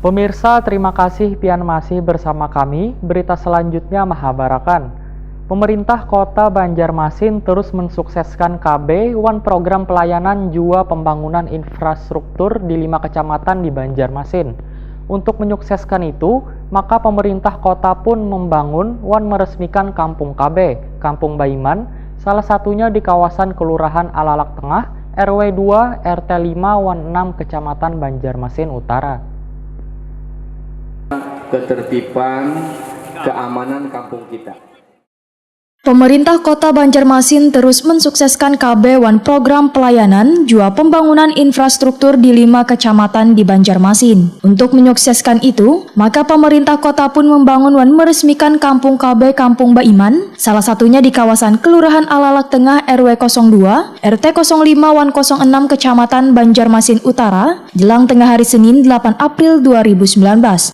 Pemirsa, terima kasih pian masih bersama kami. Berita selanjutnya Mahabarakan. Pemerintah Kota Banjarmasin terus mensukseskan KB One program pelayanan jua pembangunan infrastruktur di 5 kecamatan di Banjarmasin. Untuk menyukseskan itu, maka pemerintah kota pun membangun One meresmikan Kampung KB, Kampung Baiman, salah satunya di kawasan Kelurahan Alalak Tengah, RW 2, RT 5, Wan 6, Kecamatan Banjarmasin Utara. Ketertiban, keamanan kampung kita. Pemerintah Kota Banjarmasin terus mensukseskan KB One program pelayanan jua pembangunan infrastruktur di 5 kecamatan di Banjarmasin. Untuk menyukseskan itu, maka pemerintah kota pun membangun One meresmikan Kampung KB Kampung Baiman, salah satunya di kawasan Kelurahan Alalak Tengah RW 02, RT 05 Wan 06 Kecamatan Banjarmasin Utara, jelang tengah hari Senin 8 April 2019.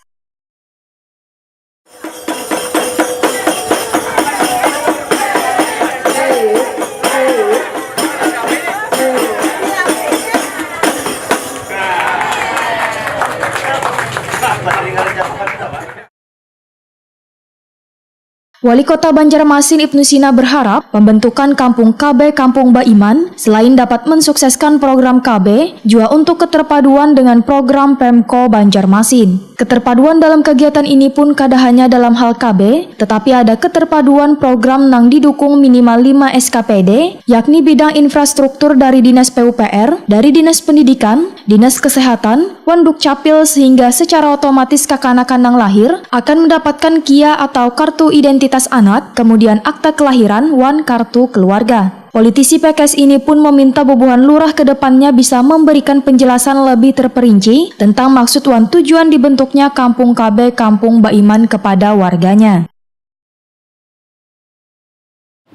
Wali Kota Banjarmasin Ibnu Sina berharap pembentukan Kampung KB Kampung Baiman selain dapat mensukseskan program KB, juga untuk keterpaduan dengan program Pemko Banjarmasin. Keterpaduan dalam kegiatan ini pun kada hanya dalam hal KB, tetapi ada keterpaduan program yang didukung minimal 5 SKPD, yakni bidang infrastruktur dari Dinas PUPR, dari Dinas Pendidikan, Dinas Kesehatan, Wanduk Capil, sehingga secara otomatis kakanakan yang lahir akan mendapatkan KIA atau Kartu Identitas Anak, kemudian akta kelahiran, Wan kartu keluarga. Politisi PKS ini pun meminta bubuhan lurah ke depannya bisa memberikan penjelasan lebih terperinci tentang maksud Wan tujuan dibentuknya Kampung KB Kampung Baiman kepada warganya.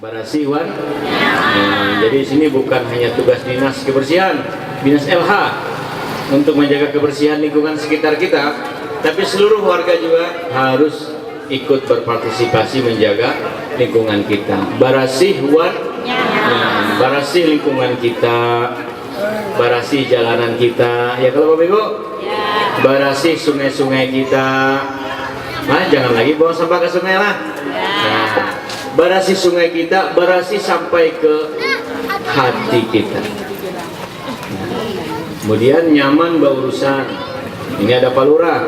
Barasi Wan, jadi sini bukan hanya tugas dinas kebersihan, dinas LH untuk menjaga kebersihan lingkungan sekitar kita, tapi seluruh warga juga harus ikut berpartisipasi menjaga lingkungan kita. Barasih Wan, barasih lingkungan kita, barasih jalanan kita, ya kalau Bapak Ibu, barasih sungai-sungai kita. Nah, jangan lagi bawa sampah ke sungai lah. Nah, barasih sungai kita, barasih sampai ke hati kita. Kemudian nyaman berurusan. Ini ada Pak Lurah.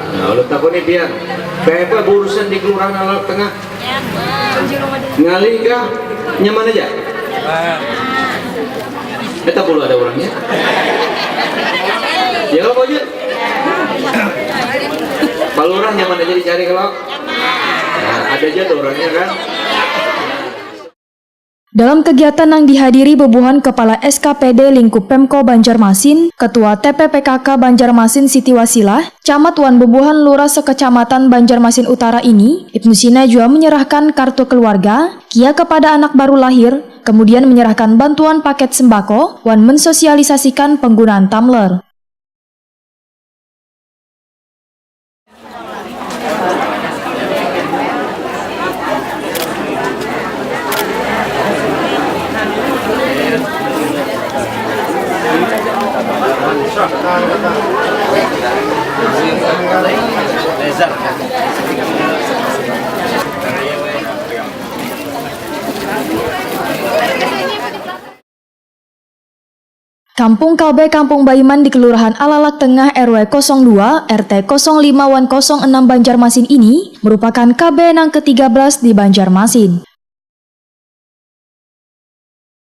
Nah, lu takut nih pian. Kayak apa berurusan di Kelurahan Alalak Tengah? Ngalih kah? Nyaman aja? Kita perlu ada orangnya. Ya kalau Pak Pak Lurah nyaman aja dicari kalau? Nah, ada aja tuh orangnya kan? Dalam kegiatan yang dihadiri bubuhan Kepala SKPD lingkup Pemko Banjarmasin, Ketua TPPKK Banjarmasin Siti Wasilah, Camat Wan bubuhan Lurah sekecamatan Banjarmasin Utara ini, Ibnu Sina juga menyerahkan kartu keluarga, KIA kepada anak baru lahir, kemudian menyerahkan bantuan paket sembako, Wan mensosialisasikan penggunaan tumbler. Kampung KB Kampung Baiman di Kelurahan Alalak Tengah RW 02 RT 05 Wan 06 Banjarmasin ini merupakan KB yang ke-13 di Banjarmasin.